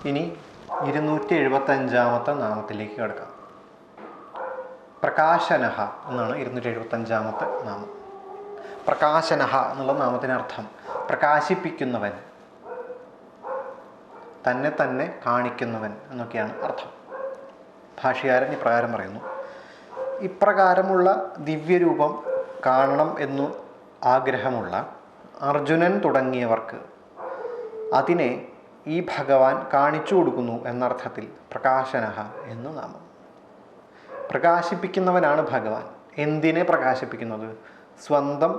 ഇനി 275 നാമത്തിലേക്ക് കിടക്കാം. പ്രകാശനഹ എന്നാണ് 275 നാമം. പ്രകാശനഹ എന്നുള്ള നാമത്തിനർത്ഥം പ്രകാശിപ്പിക്കുന്നവൻ, തന്നെ തന്നെ കാണിക്കുന്നവൻ എന്നൊക്കെയാണ് അർത്ഥം. ഭാഷ്യകാരൻ ഇപ്രകാരം പറയുന്നു: ഇപ്രകാരമുള്ള ദിവ്യരൂപം കാണണം എന്നു ആഗ്രഹമുള്ള അർജുനൻ തുടങ്ങിയവർക്ക് അതിനെ ഈ ഭഗവാൻ കാണിച്ചു കൊടുക്കുന്നു എന്നർത്ഥത്തിൽ പ്രകാശനഹ എന്ന് നാമം. പ്രകാശിപ്പിക്കുന്നവനാണ് ഭഗവാൻ. എന്തിനെ പ്രകാശിപ്പിക്കുന്നത്? സ്വന്തം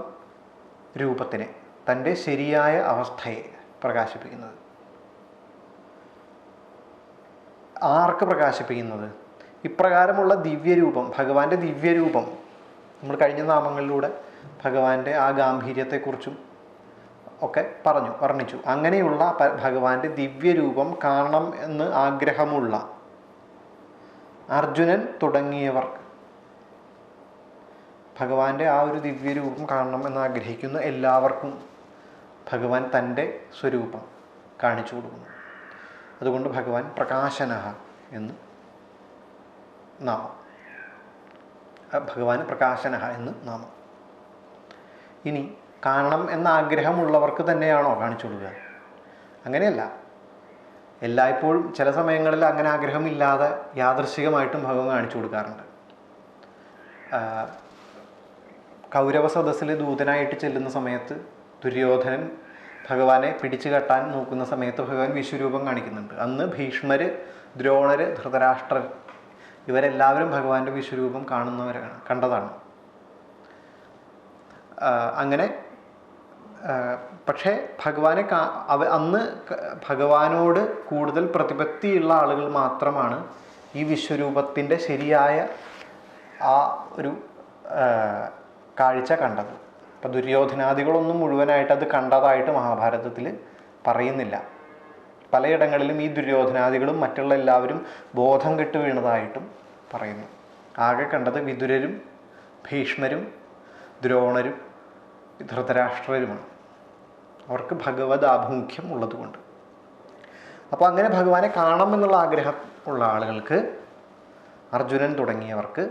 രൂപത്തിനെ, തൻ്റെ ശരിയായ അവസ്ഥയെ പ്രകാശിപ്പിക്കുന്നത്. ആർക്ക് പ്രകാശിപ്പിക്കുന്നത്? ഇപ്രകാരമുള്ള ദിവ്യരൂപം, ഭഗവാന്റെ ദിവ്യരൂപം. നമ്മൾ കഴിഞ്ഞ നാമങ്ങളിലൂടെ ഭഗവാന്റെ ആ ഗാംഭീര്യത്തെക്കുറിച്ചും ഒക്കെ വർണ്ണിച്ചു. അങ്ങനെയുള്ള ഭഗവാന്റെ ദിവ്യരൂപം കാണണം എന്ന് ആഗ്രഹമുള്ള അർജുനൻ തുടങ്ങിയവർക്ക്, ഭഗവാന്റെ ആ ഒരു ദിവ്യരൂപം കാണണം എന്ന് ആഗ്രഹിക്കുന്ന എല്ലാവർക്കും ഭഗവാൻ തൻ്റെ സ്വരൂപം കാണിച്ചു കൊടുക്കുന്നു. അതുകൊണ്ട് ഭഗവാൻ പ്രകാശനഹ എന്ന് നാമം. ഭഗവാൻ പ്രകാശനഹ എന്ന് നാമം. ഇനി കാണണം എന്ന ആഗ്രഹമുള്ളവർക്ക് തന്നെയാണോ കാണിച്ചു കൊടുക്കുക? അങ്ങനെയല്ല. എല്ലായ്പ്പോഴും ചില സമയങ്ങളിൽ അങ്ങനെ ആഗ്രഹമില്ലാതെ യാദൃശ്ചികമായിട്ടും ഭഗവാൻ കാണിച്ചു കൊടുക്കാറുണ്ട്. കൗരവ സദസ്സിൽ ദൂതനായിട്ട് ചെല്ലുന്ന സമയത്ത് ദുര്യോധനൻ ഭഗവാനെ പിടിച്ചു കെട്ടാൻ നോക്കുന്ന സമയത്ത് ഭഗവാൻ വിശ്വരൂപം കാണിക്കുന്നുണ്ട്. അന്ന് ഭീഷ്മര്, ദ്രോണര്, ധൃതരാഷ്ട്രർ ഇവരെല്ലാവരും ഭഗവാന്റെ വിശ്വരൂപം കണ്ടതാണ്. അങ്ങനെ പക്ഷേ ഭഗവാനെ അന്ന് ഭഗവാനോട് കൂടുതൽ പ്രതിപത്തിയുള്ള ആളുകൾ മാത്രമാണ് ഈ വിശ്വരൂപത്തിൻ്റെ ശരിയായ ആ ഒരു കാഴ്ച കണ്ടത്. അപ്പം ദുര്യോധനാദികളൊന്നും മുഴുവനായിട്ട് അത് കണ്ടതായിട്ട് മഹാഭാരതത്തിൽ പറയുന്നില്ല. പലയിടങ്ങളിലും ഈ ദുര്യോധനാദികളും മറ്റുള്ള എല്ലാവരും ബോധം കെട്ട് വീണതായിട്ടും പറയുന്നു. ആകെ കണ്ടത് വിതുരരും ഭീഷ്മരും ദ്രോണരും ധൃതരാഷ്ട്രരുമാണ്. അവർക്ക് ഭഗവത് ആഭിമുഖ്യം ഉള്ളതുകൊണ്ട്. അപ്പോൾ അങ്ങനെ ഭഗവാനെ കാണണം എന്നുള്ള ആഗ്രഹം ഉള്ള ആളുകൾക്ക്, അർജുനൻ തുടങ്ങിയവർക്ക്,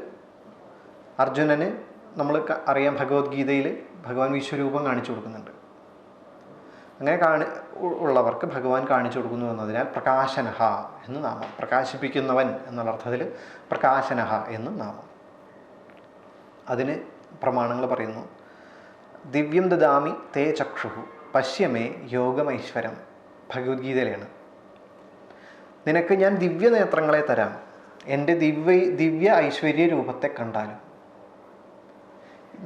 അർജുനന് നമ്മൾ അറിയാം ഭഗവത്ഗീതയിൽ ഭഗവാൻ വിശ്വരൂപം കാണിച്ചു കൊടുക്കുന്നുണ്ട്. അങ്ങനെ ഉള്ളവർക്ക് ഭഗവാൻ കാണിച്ചു കൊടുക്കുന്നു എന്നതിനാൽ പ്രകാശനഹ എന്ന് നാമം. പ്രകാശിപ്പിക്കുന്നവൻ എന്നുള്ള അർത്ഥത്തിൽ പ്രകാശനഹ എന്ന് നാമം. അതിന് പ്രമാണങ്ങൾ പറയുന്നു: ദിവ്യം ദദാമി തേ ചക്ഷുഹു പശ്യമേ യോഗമൈശ്വരം. ഭഗവത്ഗീതയിലാണ്. നിനക്ക് ഞാൻ ദിവ്യനേത്രങ്ങളെ തരാം, എൻ്റെ ദിവ്യ ഐശ്വര്യ രൂപത്തെ കണ്ടാലും.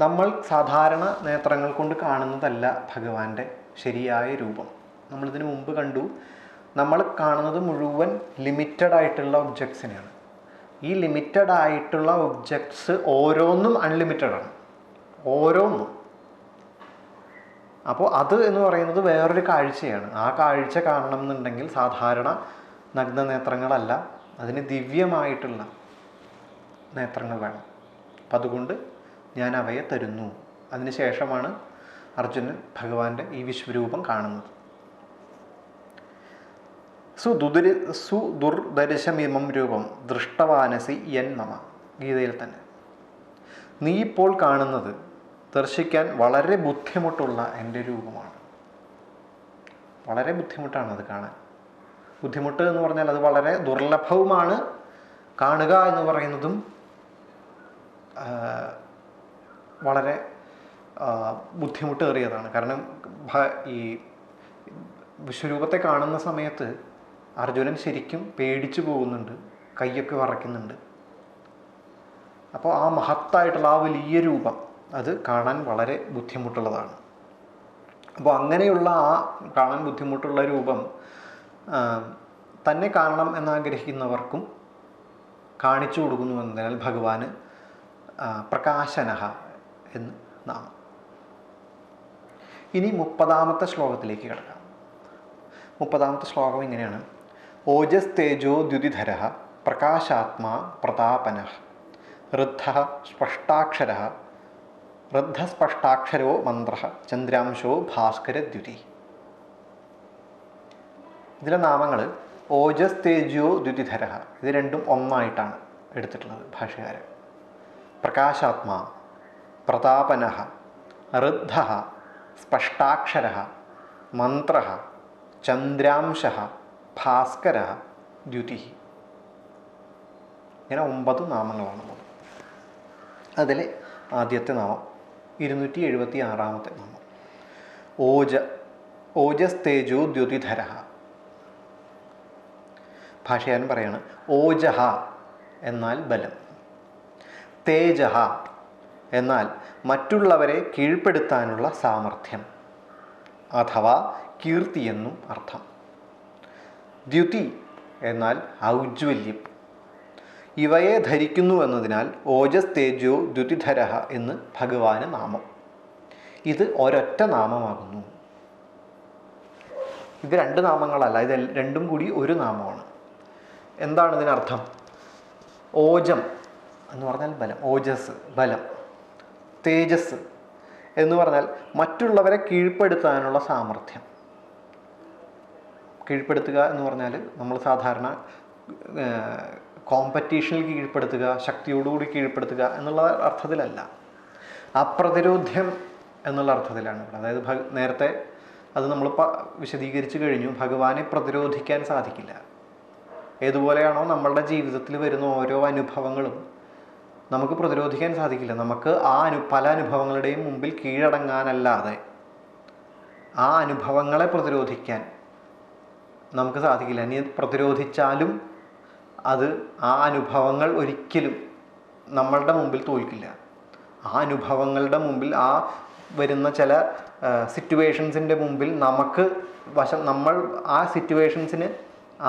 നമ്മൾ സാധാരണ നേത്രങ്ങൾ കൊണ്ട് കാണുന്നതല്ല ഭഗവാന്റെ ശരിയായ രൂപം. നമ്മളിതിനു മുമ്പ് കണ്ടു, നമ്മൾ കാണുന്നത് മുഴുവൻ ലിമിറ്റഡ് ആയിട്ടുള്ള ഒബ്ജക്ട്സിനെയാണ്. ഈ ലിമിറ്റഡ് ആയിട്ടുള്ള ഒബ്ജക്ട്സ് ഓരോന്നും അൺലിമിറ്റഡാണ്, ഓരോന്നും. അപ്പോൾ അത് എന്ന് പറയുന്നത് വേറൊരു കാഴ്ചയാണ്. ആ കാഴ്ച കാണണം എന്നുണ്ടെങ്കിൽ സാധാരണ നഗ്നനേത്രങ്ങളല്ല, അതിന് ദിവ്യമായിട്ടുള്ള നേത്രങ്ങൾ വേണം. അപ്പം അതുകൊണ്ട് ഞാൻ അവയെ തരുന്നു. അതിനുശേഷമാണ് അർജുനൻ ഭഗവാന്റെ ഈ വിശ്വരൂപം കാണുന്നത്. സുദുർദർശമിമം രൂപം ദൃഷ്ടവാനസി യൻ മമ. ഗീതയിൽ തന്നെ, നീ ഇപ്പോൾ കാണുന്നത് ദർശിക്കാൻ വളരെ ബുദ്ധിമുട്ടുള്ള എൻ്റെ രൂപമാണ്. വളരെ ബുദ്ധിമുട്ടാണ് അത് കാണാൻ. ബുദ്ധിമുട്ട് എന്ന് പറഞ്ഞാൽ അത് വളരെ ദുർലഭവുമാണ്. കാണുക എന്ന് പറയുന്നതും വളരെ ബുദ്ധിമുട്ടേറിയതാണ്. കാരണം ഈ വിശ്വരൂപത്തെ കാണുന്ന സമയത്ത് അർജുനൻ ശരിക്കും പേടിച്ചു പോകുന്നുണ്ട്, കൈയൊക്കെ വിറയ്ക്കുന്നുണ്ട്. അപ്പോൾ ആ മഹത്തായിട്ടുള്ള ആ വലിയ രൂപം അത് കാണാൻ വളരെ ബുദ്ധിമുട്ടുള്ളതാണ്. അപ്പോൾ അങ്ങനെയുള്ള ആ കാണാൻ ബുദ്ധിമുട്ടുള്ള രൂപം തന്നെ കാണണം എന്നാഗ്രഹിക്കുന്നവർക്കും കാണിച്ചു കൊടുക്കുന്നു എന്നതിനാൽ ഭഗവാന് പ്രകാശനഹ എന്ന് നാമം. ഇനി 30-ാമത്തെ ശ്ലോകത്തിലേക്ക് കിടക്കാം. 30-ാമത്തെ ശ്ലോകം ഇങ്ങനെയാണ്: ഓജസ് തേജോ ദ്യുതിധരഃ പ്രകാശാത്മാ പ്രതാപനഃ ഋദ്ധസ്പഷ്ടാക്ഷരോ മന്ത്രഃ ചന്ദ്രാംശോ ഭാസ്കരദ്യുതി. ഇതിലെ നാമങ്ങൾ ഓജസ് തേജോ ദ്യുതിധര, ഇത് രണ്ടും ഒന്നായിട്ടാണ് എടുത്തിട്ടുള്ളത് ഭാഷകാരൻ. പ്രകാശാത്മാ, പ്രതാപനഃ, ഋദ്ധഃ, സ്പഷ്ടാക്ഷരഃ, മന്ത്രഃ, ചന്ദ്രാംശഃ, ഭാസ്കരഃ, ദ്യുതിഃ. ഇങ്ങനെ 9 നാമങ്ങളാണുള്ളത്. അതിൽ ആദ്യത്തെ നാമം 276-ാമത്തെ നാമം ഓജസ് തേജോ ദ്യുതിധര. ഭാഷകാരൻ പറയാണ്, ഓജഹ എന്നാൽ ബലം, തേജഹ എന്നാൽ മറ്റുള്ളവരെ കീഴ്പ്പെടുത്താനുള്ള സാമർഥ്യം അഥവാ കീർത്തി എന്നും അർത്ഥം. ദ്യുതി എന്നാൽ ഔജ്വല്യം. ഇവയെ ധരിക്കുന്നു എന്നതിനാൽ ഓജസ് തേജോ ദ്യുതിധര എന്ന് ഭഗവാന് നാമം. ഇത് ഒരൊറ്റ നാമമാകുന്നു. ഇത് 2 നാമങ്ങളല്ല, ഇത് രണ്ടും കൂടി ഒരു നാമമാണ്. എന്താണ് ഇതിനർത്ഥം? ഓജം എന്ന് പറഞ്ഞാൽ ബലം, ഓജസ് ബലം. തേജസ് എന്ന് പറഞ്ഞാൽ മറ്റുള്ളവരെ കീഴ്പ്പെടുത്താനുള്ള സാമർഥ്യം. കീഴ്പ്പെടുത്തുക എന്ന് പറഞ്ഞാൽ നമ്മൾ സാധാരണ കോമ്പറ്റീഷനിൽ കീഴ്പ്പെടുത്തുക, ശക്തിയോടുകൂടി കീഴ്പ്പെടുത്തുക എന്നുള്ള അർത്ഥത്തിലല്ല, അപ്രതിരോധ്യം എന്നുള്ള അർത്ഥത്തിലാണ്. അതായത് നേരത്തെ അത് നമ്മൾ വിശദീകരിച്ച് കഴിഞ്ഞു. ഭഗവാനെ പ്രതിരോധിക്കാൻ സാധിക്കില്ല. ഏതുപോലെയാണോ നമ്മളുടെ ജീവിതത്തിൽ വരുന്ന ഓരോ അനുഭവങ്ങളും നമുക്ക് പ്രതിരോധിക്കാൻ സാധിക്കില്ല. നമുക്ക് പല അനുഭവങ്ങളുടെയും മുമ്പിൽ കീഴടങ്ങാനല്ലാതെ ആ അനുഭവങ്ങളെ പ്രതിരോധിക്കാൻ നമുക്ക് സാധിക്കില്ല. ഇനി പ്രതിരോധിച്ചാലും ആ അനുഭവങ്ങൾ ഒരിക്കലും നമ്മളുടെ മുമ്പിൽ തോൽക്കില്ല. ആ അനുഭവങ്ങളുടെ മുമ്പിൽ, ആ വരുന്ന ചില സിറ്റുവേഷൻസിൻ്റെ മുമ്പിൽ നമ്മൾ ആ സിറ്റുവേഷൻസിന്,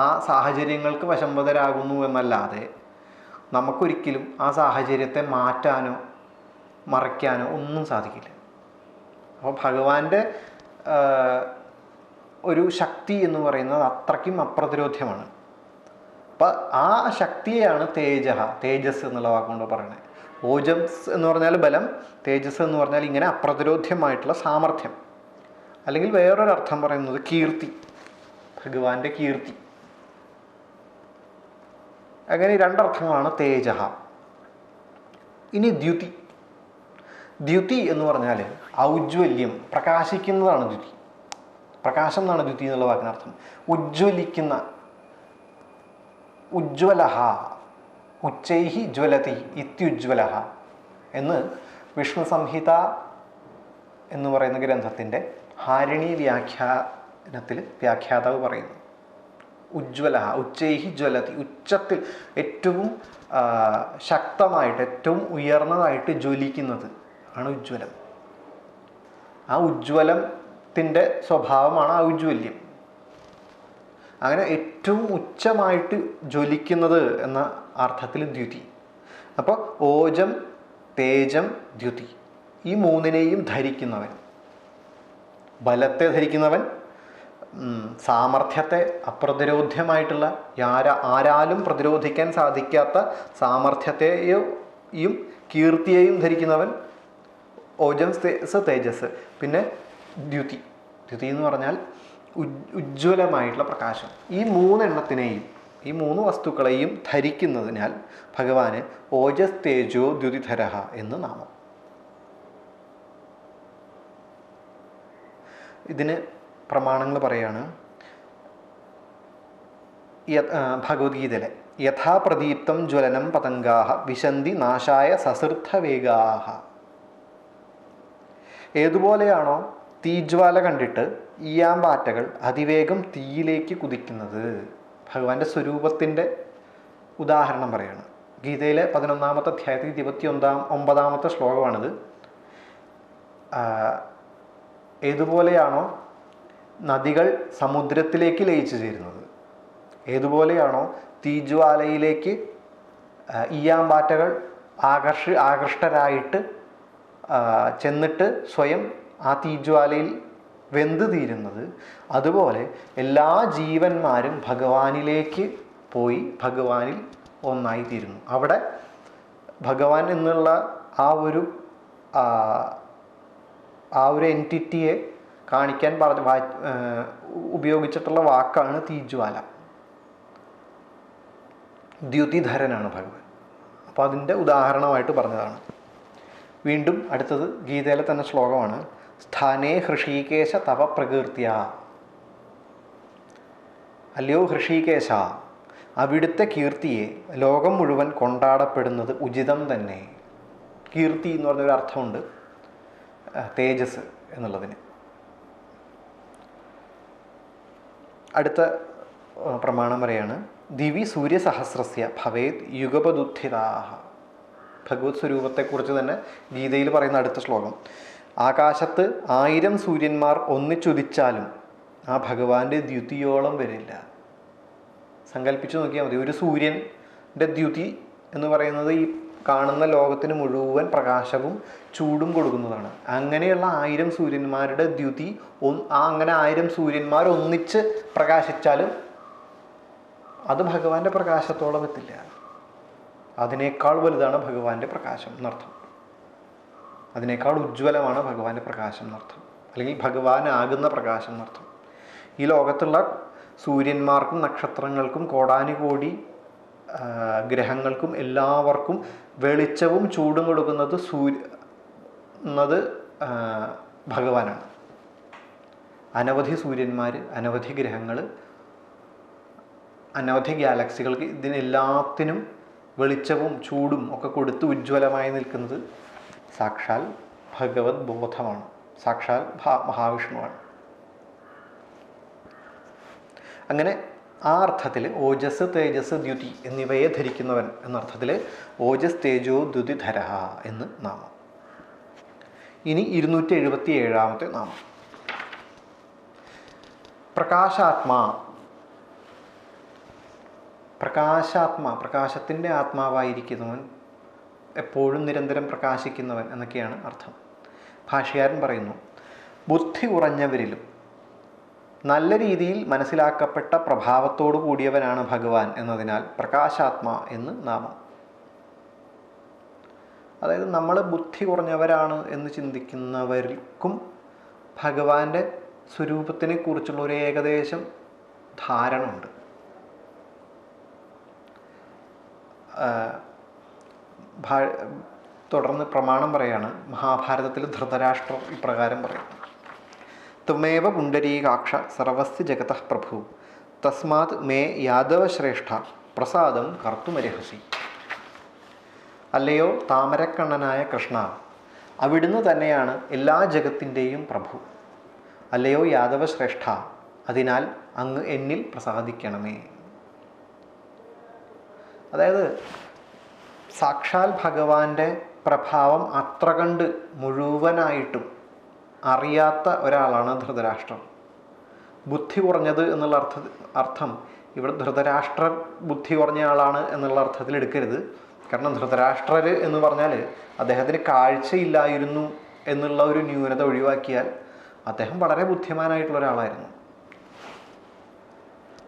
ആ സാഹചര്യങ്ങൾക്ക് വശംവദരാകുന്നു എന്നല്ലാതെ നമുക്കൊരിക്കലും ആ സാഹചര്യത്തെ മാറ്റാനോ മറയ്ക്കാനോ ഒന്നും സാധിക്കില്ല. അപ്പോൾ ഭഗവാന്റെ ഒരു ശക്തി എന്ന് പറയുന്നത് അത്രയ്ക്കും അപ്രതിരോധ്യമാണ്. അപ്പം ആ ശക്തിയെയാണ് തേജസ് എന്നുള്ള വാക്കുകൊണ്ട് പറയുന്നത്. ഓജസ് എന്ന് പറഞ്ഞാൽ ബലം, തേജസ് എന്ന് പറഞ്ഞാൽ ഇങ്ങനെ അപ്രതിരോധ്യമായിട്ടുള്ള സാമർഥ്യം. അല്ലെങ്കിൽ വേറൊരർത്ഥം പറയുന്നത് കീർത്തി, ഭഗവാന്റെ കീർത്തി. അങ്ങനെ 2 അർത്ഥങ്ങളാണ് തേജഃ. ഇനി ദ്യുതി എന്ന് പറഞ്ഞാൽ ഔജ്വല്യം, പ്രകാശിക്കുന്നതാണ് ദ്യുതി. പ്രകാശം എന്നാണ് ദ്യുതി എന്നുള്ള വാക്കിനർത്ഥം. ഉജ്ജ്വലിക്കുന്ന, ഉജ്ജ്വലഃ, ഉച്ചൈഹി ജ്വലതി ഇത്യുജ്വലഃ എന്ന് വിഷ്ണു സംഹിത എന്ന് പറയുന്ന ഗ്രന്ഥത്തിൻ്റെ ഹാരിണി വ്യാഖ്യാനത്തിൽ വ്യാഖ്യാതാവ് പറയുന്നു. ഉജ്ജ്വലഃ, ഉച്ചൈഹി ജ്വലതി, ഉച്ചത്തിൽ ഏറ്റവും ശക്തമായിട്ട്, ഏറ്റവും ഉയർന്നതായിട്ട് ജ്വലിക്കുന്നത് ആണ് ഉജ്ജ്വലം. ആ ഉജ്ജ്വലത്തിൻ്റെ സ്വഭാവമാണ് ഔജ്വല്യം. അങ്ങനെ ഏറ്റവും ഉച്ചമായിട്ട് ജ്വലിക്കുന്നത് എന്ന അർത്ഥത്തിൽ ദ്യുതി. അപ്പോൾ ഓജം, തേജം, ദ്യുതി, ഈ 3നെയും ധരിക്കുന്നവൻ, ബലത്തെ ധരിക്കുന്നവൻ, സാമർഥ്യത്തെ, അപ്രതിരോധ്യമായിട്ടുള്ള ആരാലും പ്രതിരോധിക്കാൻ സാധിക്കാത്ത സാമർഥ്യത്തെയും കീർത്തിയെയും ധരിക്കുന്നവൻ ഓജം, തേജസ്. പിന്നെ ദ്യുതി എന്ന് പറഞ്ഞാൽ ഉജ്ജ്വലമായിട്ടുള്ള പ്രകാശം. ഈ 3 എണ്ണത്തിനെയും, ഈ 3 വസ്തുക്കളെയും ധരിക്കുന്നതിനാൽ ഭഗവാന് ഓജസ് തേജോ ദ്യുതിധര എന്ന് നാമം. ഇതിന് പ്രമാണങ്ങൾ പറയാണ്. ഭഗവത്ഗീതയിലെ യഥാ പ്രദീപ്തം ജ്വലനം പതംഗാഹ വിശന്തി നാശായ സസൃദ്ധവേഗാഹ. ഏതുപോലെയാണോ തീജ്വാല കണ്ടിട്ട് ഈയാമ്പാറ്റകൾ അതിവേഗം തീയിലേക്ക് കുതിക്കുന്നത്, ഭഗവാന്റെ സ്വരൂപത്തിൻ്റെ ഉദാഹരണം പറയാണ്. ഗീതയിലെ 11-ാമത്തെ അധ്യായത്തിൽ 29-ാമത്തെ ശ്ലോകമാണിത്. ഏതുപോലെയാണോ നദികൾ സമുദ്രത്തിലേക്ക് ലയിച്ചു ചേരുന്നത്, ഏതുപോലെയാണോ തീജ്വാലയിലേക്ക് ഈയാമ്പാറ്റകൾ ആകൃഷ്ടരായിട്ട് ചെന്നിട്ട് സ്വയം ആ തീജ്വാലയിൽ വെന്ത് തീരുന്നത്, അതുപോലെ എല്ലാ ജീവന്മാരും ഭഗവാനിലേക്ക് പോയി ഭഗവാനിൽ ഒന്നായി തീരുന്നു. അവിടെ ഭഗവാൻ എന്നുള്ള ആ ഒരു എൻറ്റിറ്റിയെ കാണിക്കാൻ ഉപയോഗിച്ചിട്ടുള്ള വാക്കാണ് തീജ്വാല. ദ്യുതിധരനാണ് ഭഗവാൻ. അപ്പോൾ അതിൻ്റെ ഉദാഹരണമായിട്ട് പറഞ്ഞതാണ്. വീണ്ടും അടുത്തത് ഗീതയിലെ തന്നെ ശ്ലോകമാണ്. സ്ഥാനേ ഹൃഷീകേശ തവ പ്രകീർത്തിയ. അല്ലയോ ഹൃഷീകേശ, അവിടുത്തെ കീർത്തിയെ ലോകം മുഴുവൻ കൊണ്ടാടപ്പെടുന്നത് ഉചിതം തന്നെ. കീർത്തി എന്ന് പറഞ്ഞൊരു അർത്ഥമുണ്ട് തേജസ് എന്നുള്ളതിന്. അടുത്ത പ്രമാണം പറയാണ്, ദിവി സൂര്യസഹസ്രസ്യ ഭവേത് യുഗപദുത്ഥിതാഹ. ഭഗവത് സ്വരൂപത്തെക്കുറിച്ച് തന്നെ ഗീതയിൽ പറയുന്ന അടുത്ത ശ്ലോകം, ആകാശത്ത് 1000 സൂര്യന്മാർ ഒന്നിച്ചുദിച്ചാലും ആ ഭഗവാന്റെ ദ്യുതിയോളം വരില്ല. സങ്കല്പിച്ച് നോക്കിയാൽ മതി. ഒരു സൂര്യൻ്റെ ദ്യുതി എന്ന് പറയുന്നത് ഈ കാണുന്ന ലോകത്തിന് മുഴുവൻ പ്രകാശവും ചൂടും കൊടുക്കുന്നതാണ്. അങ്ങനെയുള്ള 1000 സൂര്യന്മാരുടെ ദ്യുതി അങ്ങനെ 1000 സൂര്യന്മാർ ഒന്നിച്ച് പ്രകാശിച്ചാലും അത് ഭഗവാന്റെ പ്രകാശത്തോളം എത്തില്ല. അതിനേക്കാൾ വലുതാണ് ഭഗവാന്റെ പ്രകാശം എന്നർത്ഥം. അതിനേക്കാൾ ഉജ്ജ്വലമാണ് ഭഗവാന്റെ പ്രകാശം എന്നർത്ഥം, അല്ലെങ്കിൽ ഭഗവാനാകുന്ന പ്രകാശം എന്നർത്ഥം. ഈ ലോകത്തുള്ള സൂര്യന്മാർക്കും നക്ഷത്രങ്ങൾക്കും കോടാനുകോടി ഗ്രഹങ്ങൾക്കും എല്ലാവർക്കും വെളിച്ചവും ചൂടും കൊടുക്കുന്നത് ഭഗവാനാണ്. അനവധി സൂര്യന്മാർ, അനവധി ഗ്രഹങ്ങൾ, അനവധി ഗാലക്സികൾക്ക്, ഇതിനെല്ലാത്തിനും വെളിച്ചവും ചൂടും ഒക്കെ കൊടുത്ത് ഉജ്ജ്വലമായി നിൽക്കുന്നത് സാക്ഷാൽ ഭഗവത് ബോധമാണ്, സാക്ഷാൽ മഹാവിഷ്ണുവാണ്. അങ്ങനെ ആ അർത്ഥത്തിൽ ഓജസ്, തേജസ്, ദ്യുതി എന്നിവയെ ധരിക്കുന്നവൻ എന്നർത്ഥത്തിൽ ഓജസ് തേജോ ദ്യുതിധര എന്ന് നാമം. ഇനി 277 നാമം പ്രകാശാത്മാ. പ്രകാശത്തിൻ്റെ ആത്മാവായിരിക്കുന്നവൻ, എപ്പോഴും നിരന്തരം പ്രകാശിക്കുന്നവൻ എന്നൊക്കെയാണ് അർത്ഥം. ഭാഷ്യകാരൻ പറയുന്നു, ബുദ്ധി കുറഞ്ഞവരിലും നല്ല രീതിയിൽ മനസ്സിലാക്കപ്പെട്ട പ്രഭാവത്തോടു കൂടിയവനാണ് ഭഗവാൻ എന്നതിനാൽ പ്രകാശാത്മാ എന്ന് നാമം. അതായത് നമ്മൾ ബുദ്ധി കുറഞ്ഞവരാണ് എന്ന് ചിന്തിക്കുന്നവർക്കും ഭഗവാന്റെ സ്വരൂപത്തിനെ കുറിച്ചുള്ള ഒരു ഏകദേശം ധാരണ ഉണ്ട്. തുടർന്ന് പ്രമാണം പറയാണ്. മഹാഭാരതത്തിൽ ധൃതരാഷ്ട്രം ഇപ്രകാരം പറയും, ത്വമേവ പുണ്ടരീകാക്ഷ സർവസ്യ ജഗതഃ പ്രഭു തസ്മാത് മേ യാദവശ്രേഷ്ഠ പ്രസാദം കർത്തുമർഹസി. അല്ലയോ താമരക്കണ്ണനായ കൃഷ്ണ, അവിടുന്ന് തന്നെയാണ് എല്ലാ ജഗത്തിൻ്റെയും പ്രഭു. അല്ലയോ യാദവശ്രേഷ്ഠ, അതിനാൽ അങ്ങ് എന്നിൽ പ്രസാദിക്കണമേ. അതായത് സാക്ഷാൽ ഭഗവാന്റെ പ്രഭാവം അത്ര കണ്ട് മുഴുവനായിട്ടും അറിയാത്ത ഒരാളാണ് ധൃതരാഷ്ട്രർ. ബുദ്ധി കുറഞ്ഞത് എന്നുള്ള അർത്ഥം ഇവിടെ ധൃതരാഷ്ട്രർ ബുദ്ധി കുറഞ്ഞ ആളാണ് എന്നുള്ള അർത്ഥത്തിൽ എടുക്കരുത്. കാരണം ധൃതരാഷ്ട്രർ എന്ന് പറഞ്ഞാൽ അദ്ദേഹത്തിന് കാഴ്ചയില്ലായിരുന്നു എന്നുള്ള ഒരു ന്യൂനത ഒഴിവാക്കിയാൽ അദ്ദേഹം വളരെ ബുദ്ധിമാനായിട്ടുള്ള ഒരാളായിരുന്നു.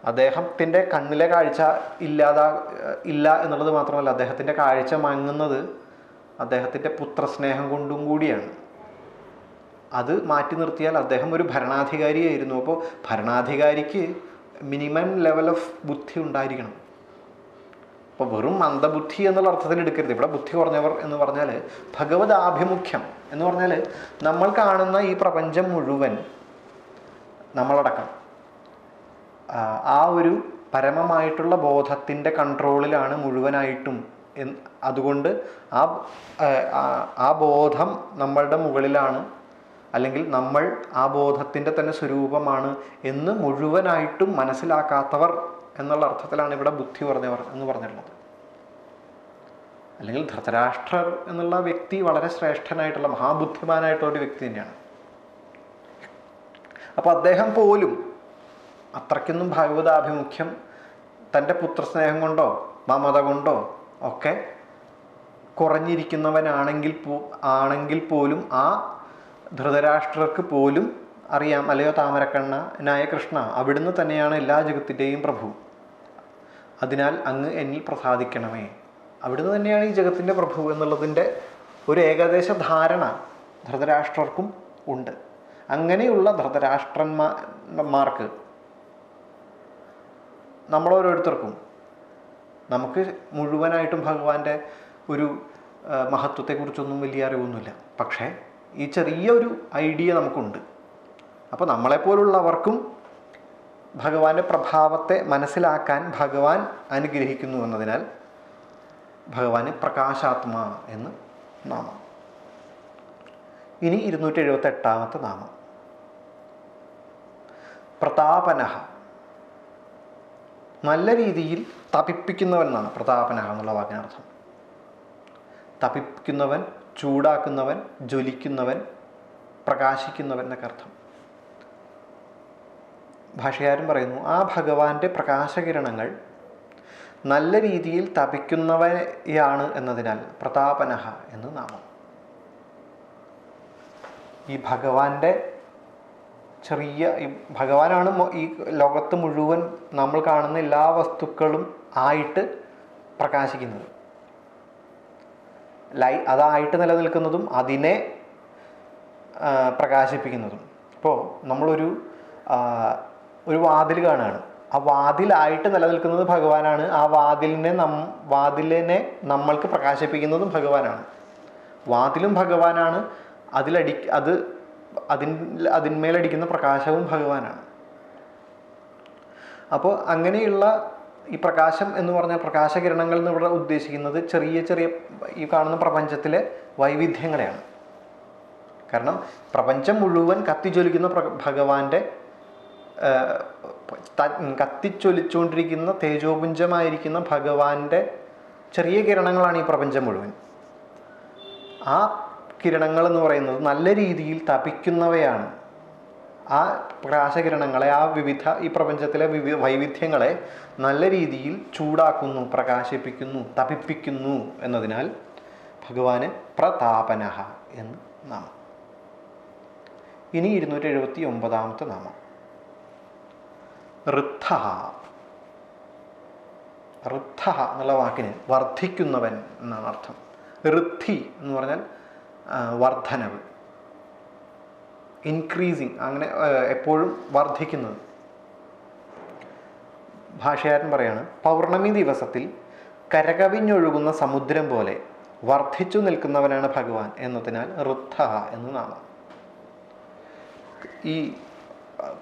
അദ്ദേഹത്തിൻ്റെ കണ്ണിലെ കാഴ്ച ഇല്ല എന്നുള്ളത് മാത്രമല്ല, അദ്ദേഹത്തിൻ്റെ കാഴ്ച മങ്ങുന്നത് അദ്ദേഹത്തിൻ്റെ പുത്രസ്നേഹം കൊണ്ടും കൂടിയാണ്. അത് മാറ്റി നിർത്തിയാൽ അദ്ദേഹം ഒരു ഭരണാധികാരിയായിരുന്നു. അപ്പോൾ ഭരണാധികാരിക്ക് മിനിമം ലെവൽ ഓഫ് ബുദ്ധി ഉണ്ടായിരിക്കണം. അപ്പോൾ വെറും മന്ദബുദ്ധി എന്നുള്ള അർത്ഥത്തിൽ എടുക്കരുത്. ഇവിടെ ബുദ്ധി കുറഞ്ഞവർ എന്ന് പറഞ്ഞാൽ ഭഗവത് ആഭിമുഖ്യം എന്ന് പറഞ്ഞാൽ നമ്മൾ കാണുന്ന ഈ പ്രപഞ്ചം മുഴുവൻ നമ്മളടക്കം ആ ഒരു പരമമായിട്ടുള്ള ബോധത്തിൻ്റെ കൺട്രോളിലാണ് മുഴുവനായിട്ടും. അതുകൊണ്ട് ആ ബോധം നമ്മളുടെ മുകളിലാണ്, അല്ലെങ്കിൽ നമ്മൾ ആ ബോധത്തിൻ്റെ തന്നെ സ്വരൂപമാണ് എന്ന് മുഴുവനായിട്ടും മനസ്സിലാക്കാത്തവർ എന്നുള്ള അർത്ഥത്തിലാണ് ഇവിടെ ബുദ്ധി കുറഞ്ഞവർ എന്ന് പറഞ്ഞിട്ടുള്ളത്. അല്ലെങ്കിൽ ധൃതരാഷ്ട്രർ എന്നുള്ള വ്യക്തി വളരെ ശ്രേഷ്ഠനായിട്ടുള്ള മഹാബുദ്ധിമാനായിട്ടുള്ള ഒരു വ്യക്തി തന്നെയാണ്. അപ്പോൾ അദ്ദേഹം പോലും അത്രയ്ക്കൊന്നും ഭാഗവതാഭിമുഖ്യം തൻ്റെ പുത്രസ്നേഹം കൊണ്ടോ മമത കൊണ്ടോ ഒക്കെ കുറഞ്ഞിരിക്കുന്നവനാണെങ്കിൽ പോലും ആ ധൃതരാഷ്ട്രർക്ക് പോലും അറിയാം, അല്ലയോ താമരക്കണ്ണനായ കൃഷ്ണ, അവിടുന്ന് തന്നെയാണ് എല്ലാ ജഗത്തിൻ്റെയും പ്രഭു. അതിനാൽ അങ്ങ് എന്നിൽ പ്രസാദിക്കണമേ. അവിടുന്ന് തന്നെയാണ് ഈ ജഗത്തിൻ്റെ പ്രഭു എന്നുള്ളതിൻ്റെ ഒരു ഏകദേശ ധാരണ ധൃതരാഷ്ട്രർക്കും ഉണ്ട്. അങ്ങനെയുള്ള ധൃതരാഷ്ട്രന്മാർക്ക് നമ്മളോരോരുത്തർക്കും നമുക്ക് മുഴുവനായിട്ടും ഭഗവാന്റെ ഒരു മഹത്വത്തെക്കുറിച്ചൊന്നും വലിയ അറിവൊന്നുമില്ല. പക്ഷേ ഈ ചെറിയ ഒരു ഐഡിയ നമുക്കുണ്ട്. അപ്പോൾ നമ്മളെപ്പോലുള്ളവർക്കും ഭഗവാന്റെ പ്രഭാവത്തെ മനസ്സിലാക്കാൻ ഭഗവാൻ അനുഗ്രഹിക്കുന്നു എന്നതിനാൽ ഭഗവാന് പ്രകാശാത്മാ എന്ന് നാമം. ഇനി 278 നാമം പ്രതാപനഃ. നല്ല രീതിയിൽ തപിപ്പിക്കുന്നവൻ എന്നാണ് പ്രതാപനഃ എന്നുള്ള വാക്കിനർത്ഥം. തപിപ്പിക്കുന്നവൻ, ചൂടാക്കുന്നവൻ, ജ്വലിക്കുന്നവൻ, പ്രകാശിക്കുന്നവൻ എന്നൊക്കെ അർത്ഥം. ഭാഷകാരൻ പറയുന്നു, ആ ഭഗവാന്റെ പ്രകാശകിരണങ്ങൾ നല്ല രീതിയിൽ തപിക്കുന്നവയാണ് എന്നതിനാൽ പ്രതാപനഃ എന്ന് നാമം. ഈ ഭഗവാന്റെ ഈ ഭഗവാനാണ് ഈ ലോകത്ത് മുഴുവൻ നമ്മൾ കാണുന്ന എല്ലാ വസ്തുക്കളും ആയിട്ട് പ്രകാശിക്കുന്നത്. അതായിട്ട് നിലനിൽക്കുന്നതും അതിനെ പ്രകാശിപ്പിക്കുന്നതും. ഇപ്പോൾ നമ്മളൊരു വാതിൽ കാണുകയാണ്. ആ വാതിലായിട്ട് നിലനിൽക്കുന്നത് ഭഗവാനാണ്. ആ വാതിലിനെ നമ്മൾക്ക് പ്രകാശിപ്പിക്കുന്നതും ഭഗവാനാണ്. വാതിലും ഭഗവാനാണ്. അതിന്മേലടിക്കുന്ന പ്രകാശവും ഭഗവാനാണ്. അപ്പോൾ അങ്ങനെയുള്ള ഈ പ്രകാശം എന്ന് പറഞ്ഞാൽ പ്രകാശകിരണങ്ങൾ എന്ന് ഇവിടെ ഉദ്ദേശിക്കുന്നത് ചെറിയ ചെറിയ ഈ കാണുന്ന പ്രപഞ്ചത്തിലെ വൈവിധ്യങ്ങളെയാണ്. കാരണം പ്രപഞ്ചം മുഴുവൻ കത്തിജ്വലിക്കുന്ന ഭഗവാന്റെ കത്തിച്ചൊലിച്ചുകൊണ്ടിരിക്കുന്ന തേജോപുഞ്ചമായിരിക്കുന്ന ഭഗവാന്റെ ചെറിയ കിരണങ്ങളാണ് ഈ പ്രപഞ്ചം മുഴുവൻ. ആ കിരണങ്ങൾ എന്ന് പറയുന്നത് നല്ല രീതിയിൽ തപിക്കുന്നവയാണ്. ആ പ്രകാശകിരണങ്ങളെ, ഈ പ്രപഞ്ചത്തിലെ വൈവിധ്യങ്ങളെ നല്ല രീതിയിൽ ചൂടാക്കുന്നു, പ്രകാശിപ്പിക്കുന്നു, തപിപ്പിക്കുന്നു എന്നതിനാൽ ഭഗവാന് പ്രതാപനഃ എന്ന് നാമം. ഇനി 279 നാമം ഋദ്ധഃ. ഋദ്ധഃ എന്നുള്ള വാക്കിന് വർദ്ധിക്കുന്നവൻ എന്നാണ് അർത്ഥം. ഋദ്ധി എന്ന് പറഞ്ഞാൽ വർദ്ധനവ്, ഇൻക്രീസിങ്, അങ്ങനെ എപ്പോഴും വർദ്ധിക്കുന്നത്. ഭാഷകാരൻ പറയാണ്, പൗർണമി ദിവസത്തിൽ കരകവിഞ്ഞൊഴുകുന്ന സമുദ്രം പോലെ വർദ്ധിച്ചു നിൽക്കുന്നവനാണ് ഭഗവാൻ എന്നതിനാൽ ഋദ്ധഃ എന്ന് നാമം. ഈ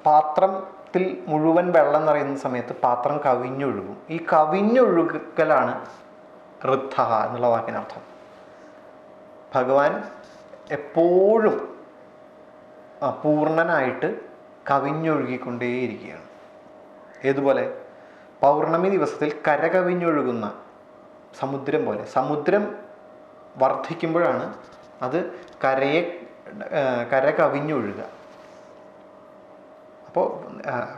പാത്രത്തിൽ മുഴുവൻ വെള്ളം നിറയുന്ന സമയത്ത് പാത്രം കവിഞ്ഞൊഴുകും. ഈ കവിഞ്ഞൊഴുകലാണ് ഋദ്ധഃ എന്നുള്ള വാക്കിനർത്ഥം. ഭഗവാൻ എപ്പോഴും പൂർണ്ണനായിട്ട് കവിഞ്ഞൊഴുകിക്കൊണ്ടേയിരിക്കുകയാണ്. ഏതുപോലെ? പൗർണമി ദിവസത്തിൽ കരകവിഞ്ഞൊഴുകുന്ന സമുദ്രം പോലെ. സമുദ്രം വർദ്ധിക്കുമ്പോഴാണ് അത് കര കവിഞ്ഞൊഴുകുക. അപ്പോൾ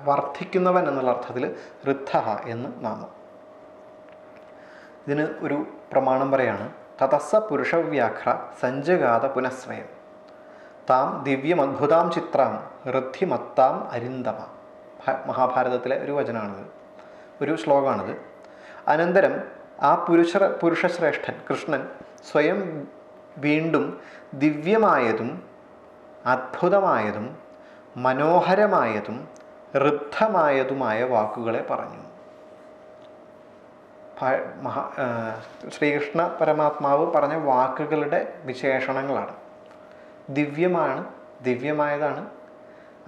വർദ്ധിക്കുന്നവൻ എന്നുള്ള അർത്ഥത്തിൽ ഋദ്ധഃ എന്ന് നാമം. ഇതിന് ഒരു പ്രമാണം പറയാണ്, തതസ്സ പുരുഷവ്യാഘ്ര സഞ്ജഗാത പുനഃസ്വയം താം ദിവ്യമദ്ഭുതാം ചിത്രാം ഋദ്ധിമത്താം അരിന്തമ. മഹാഭാരതത്തിലെ ഒരു വചനമാണിത്, ഒരു ശ്ലോകമാണിത്. അനന്തരം ആ പുരുഷശ്രേഷ്ഠൻ കൃഷ്ണൻ സ്വയം വീണ്ടും ദിവ്യമായതും അദ്ഭുതമായതും മനോഹരമായതും ഋദ്ധമായതുമായ വാക്കുകളെ പറഞ്ഞു. ശ്രീകൃഷ്ണ പരമാത്മാവ് പറഞ്ഞ വാക്കുകളുടെ വിശേഷണങ്ങളാണ്. ദിവ്യമായതാണ്,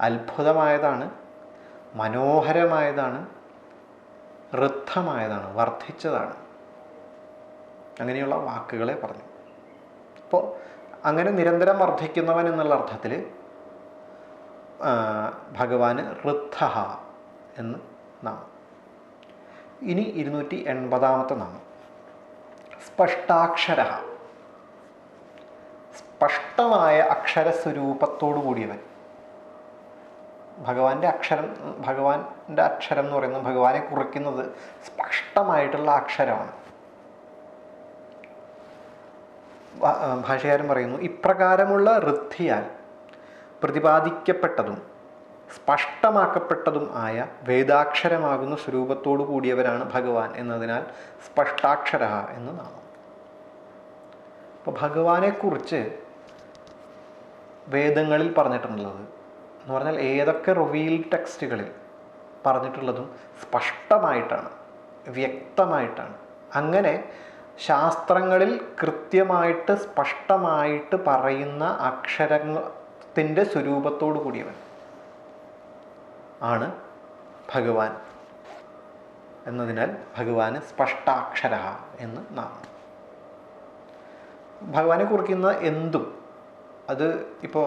അത്ഭുതമായതാണ്, മനോഹരമായതാണ്, ഋദ്ധമായതാണ്, വർദ്ധിച്ചതാണ്. അങ്ങനെയുള്ള വാക്കുകളെ പറഞ്ഞു. അപ്പോൾ അങ്ങനെ നിരന്തരം വർദ്ധിക്കുന്നവൻ എന്നുള്ള അർത്ഥത്തിൽ ഭഗവാന് ഋദ്ധഃ എന്ന് നാമം. ഇനി 280 നാമം സ്പഷ്ടാക്ഷരഃ. സ്പഷ്ടമായ അക്ഷരസ്വരൂപത്തോടു കൂടിയവൻ. ഭഗവാന്റെ അക്ഷരം എന്ന് പറയുന്നത് ഭഗവാനെ കുറിക്കുന്നത് സ്പഷ്ടമായിട്ടുള്ള അക്ഷരമാണ്. ഭാഷകാരൻ പറയുന്നു, ഇപ്രകാരമുള്ള ഋദ്ധിയാൽ പ്രതിപാദിക്കപ്പെട്ടതും സ്പഷ്ടമാക്കപ്പെട്ടതും ആയ വേദാക്ഷരമാകുന്ന സ്വരൂപത്തോടു കൂടിയവരാണ് ഭഗവാൻ എന്നതിനാൽ സ്പഷ്ടാക്ഷരഃ എന്ന് നാമം. അപ്പോൾ ഭഗവാനെക്കുറിച്ച് വേദങ്ങളിൽ പറഞ്ഞിട്ടുള്ളത് എന്ന് പറഞ്ഞാൽ ഏതൊക്കെ റിവീൽഡ് ടെക്സ്റ്റുകളിൽ പറഞ്ഞിട്ടുള്ളതും സ്പഷ്ടമായിട്ടാണ്, വ്യക്തമായിട്ടാണ്, അങ്ങനെ ശാസ്ത്രങ്ങളിൽ കൃത്യമായിട്ട് സ്പഷ്ടമായിട്ട് പറയുന്ന അക്ഷരത്തിൻ്റെ സ്വരൂപത്തോടു കൂടിയവൻ ആണ് ഭഗവാൻ എന്നതിനാൽ ഭഗവാന് സ്പഷ്ടാക്ഷര എന്ന് നാമം. ഭഗവാനെ കുറിക്കുന്ന എന്തും, അത് ഇപ്പോൾ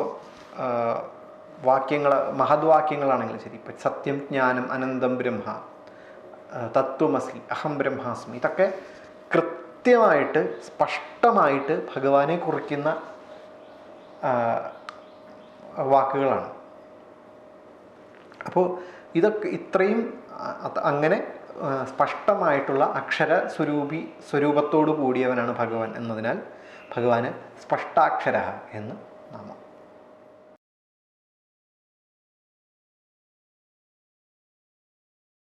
വാക്യങ്ങൾ, മഹദ്വാക്യങ്ങളാണെങ്കിലും ശരി, ഇപ്പം സത്യം, ജ്ഞാനം, അനന്തം ബ്രഹ്മ, തത്വമസി, അഹം ബ്രഹ്മാസ്മി, ഇതൊക്കെ കൃത്യമായിട്ട് സ്പഷ്ടമായിട്ട് ഭഗവാനെ കുറിക്കുന്ന വാക്കുകളാണ്. അപ്പോൾ ഇതൊക്കെ ഇത്രയും അങ്ങനെ സ്പഷ്ടമായിട്ടുള്ള സ്വരൂപത്തോടു കൂടിയവനാണ് ഭഗവാൻ എന്നതിനാൽ ഭഗവാന് സ്പഷ്ടാക്ഷര എന്ന് നാമം.